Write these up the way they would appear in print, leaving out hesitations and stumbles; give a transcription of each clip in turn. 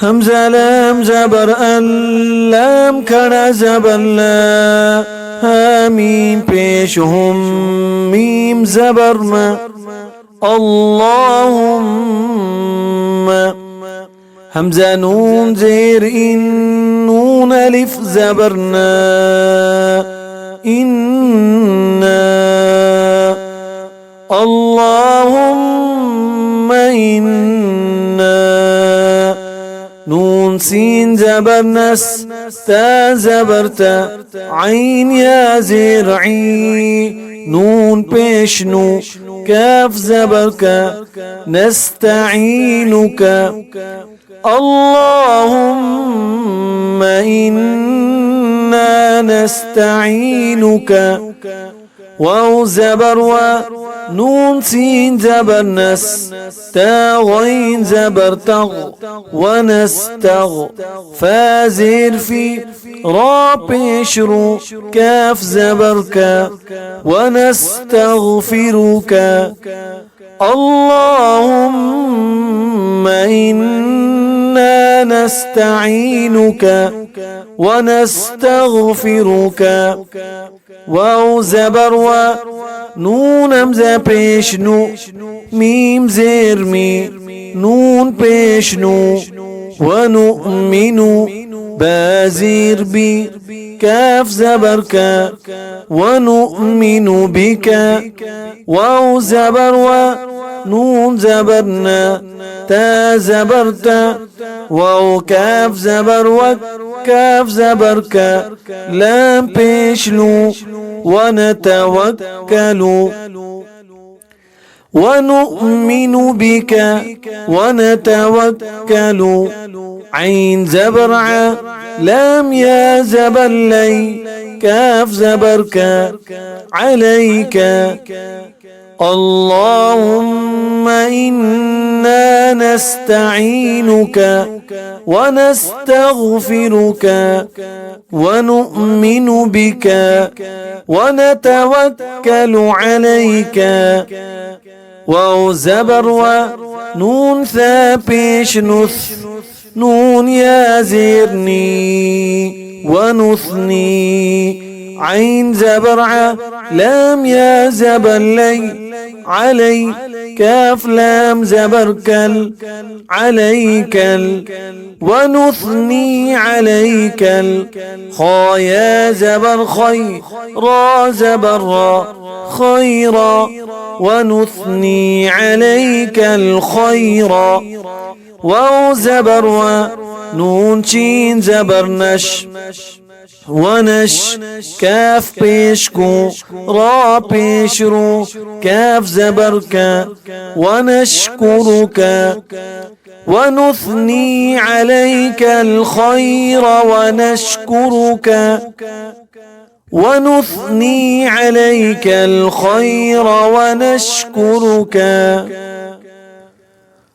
همزة لام زبر اللام كنا زبر لا ميم پیش هم ميم زبر ما اللهم همزة نون زير إن نون ألف زبرنا إنا اللهم إنا نون سين زبرنس تا زبرتا عين يا زرعي نون بيشنو كاف زبرك نستعينك اللهم إنا نستعينك واو زبر ونون سين زبر نس تا غين زبر تغ ونستغ فازر في را بيشرو كاف زبرك ونستغفرك اللهم إنا نستعينك ونستغفرك واو زبر ونون همزة بيشنو ميم زير مي نون بيشنو ونؤمن بازير بي كاف زبرك ونؤمن بك واو زبر ونون زبرنا تا زبرت واو كاف زبر وكاف زبرك لام بيشلو ونتوكل ونؤمن بك ونتوكل عين زبرع لام يا زبر لي كاف زبرك عليك اللهم إنا نستعينك ونستغفرك ونؤمن بك ونتوكل عليك واو زبر ونون ثابش نث نون يا زرني ونثني عين زبرع لام يا زبر لي علي كاف لام زبركل عليك ونثني عليك خا يا زبر خي را زبر را خيرا ونثني عليك الخير واو زبر ونون شين زبر نش ونش كاف بيشكو را بيشرو كاف زبرك ونشكرك ونثني عليك الخير ونشكرك ونثني عليك الخير ونشكرك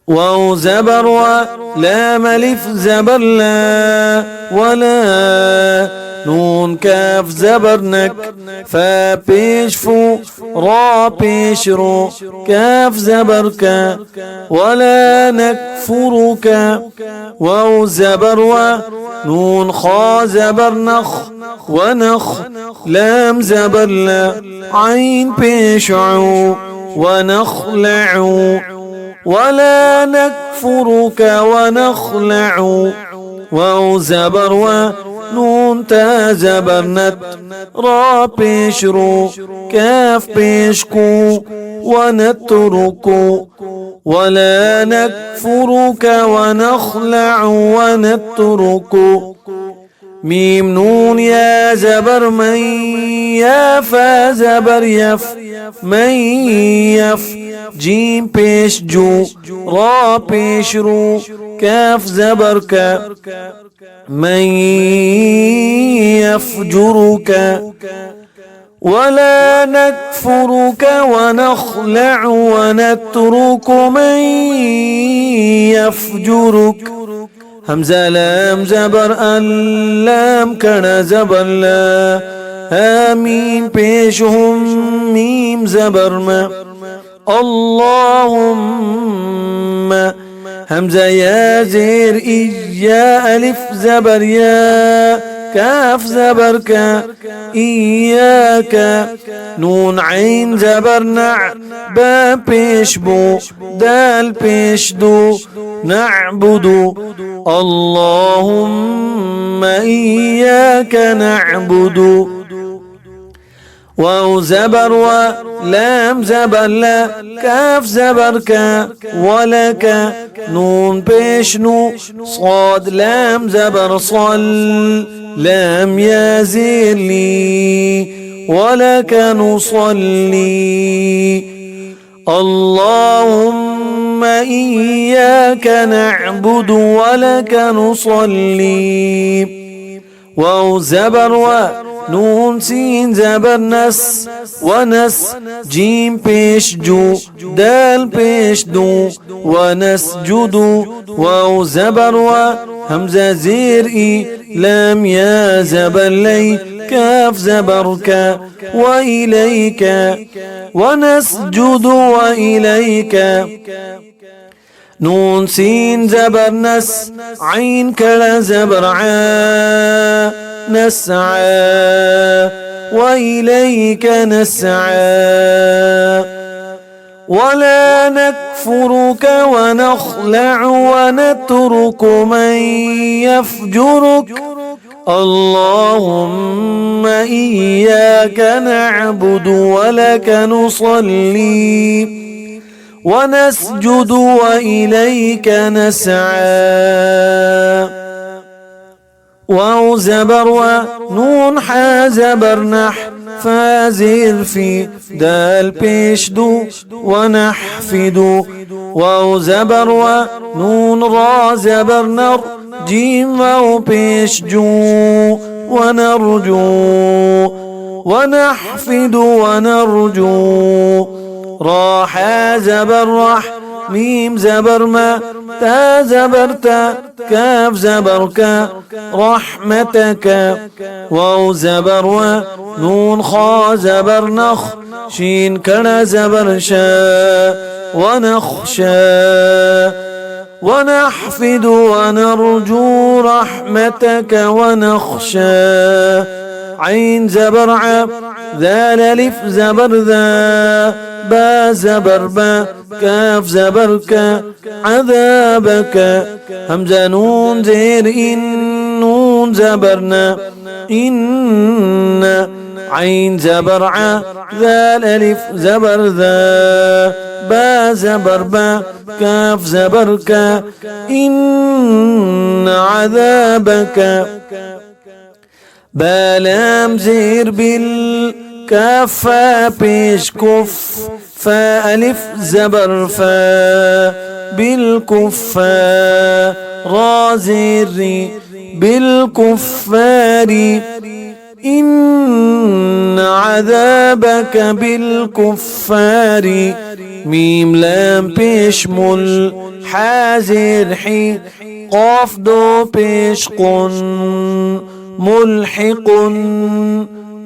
واو زبر ولام ألف زبر لا ولا نون كاف زبرنك فا بيش فو را بيش رو كاف زبرك ولا نكفرك واو زبر ونون خا زبر نخ ونخ لام زبر لا عين بيش عو ونخلع ولا نكفرك ونخلع واو زبر ونون تا زبرنت را بيشرو كاف بيشكو ونترك ولا نكفرك ونخلع ونترك ميم نون يا زبر من يا فا زبر يف من يف جيم بيش جو را بيش رو كاف زبرك من يفجرك ولا نكفرك ونخلع ونترك من يفجرك همزة لام زبر اللام كنا زبر لا آمين بيشهم ميم زبر ما اللهم همزة يا زير إيا ألف زبر يا كاف زبر كا إياك نون عين زبر نع با بيش بو دال بيش دو نعبد اللهم إياك نعبد واو زبر ولام زبر لا كاف زبر كا ولك نون بيش نو صاد لام زبر صل لام يا زير لي ولك نصلي اللهم إياك نعبد ولك نصلي واو زبر نون سين زبر نس ونس جيم بيش جو دال بيش دو ونسجد واو زبر همزة زير إي لام يا زبر لي كاف زبرك وإليك ونسجد وإليك نون سين زبر نس عين كلا زبر عا نسعى وإليك نسعى ولا نكفرك ونخلع ونترك من يفجرك اللهم إياك نعبد ولك نصلي ونسجد وإليك نسعى واو زبر ونون حا زبر نح فازر في دال بيش دو ونحفد واو زبر ونون را زبر نر جيم واو بيش جو ونرجو ونحفد ونرجو راح زبر رح ميم زبر ما تا زبر تا كاف زبر كا رحمتك واو زبر ونون خا زبر نخ شين كنا زبر شا ونخشى ونحفد ونرجو رحمتك ونخشى عين زبر ع ذال ألف زبر ذا با زبر با كاف زبر كا عذابك همزة نون زير إن نون زبرنا إن عين زبر ع ذال ألف زبر ذا با زبر با كاف زبر كا إن عذابك بلام زير بالكاف بيش كف فا ألف زبر فا بالكفار رازر بالكفار إن عذابك بالكفار ميم لام بيش مل حازر حي قاف دو بيش قن ملحق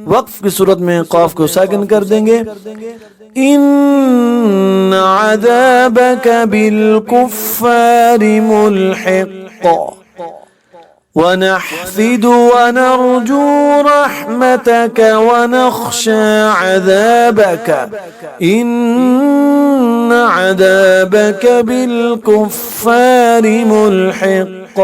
وقف کی صورت میں قاف کو ساکن کر دیں گے ان عذابك بالكفار ملحق ونحفد ونرجو رحمتك ونخشى عذابك إن عذابك بالكفار ملحق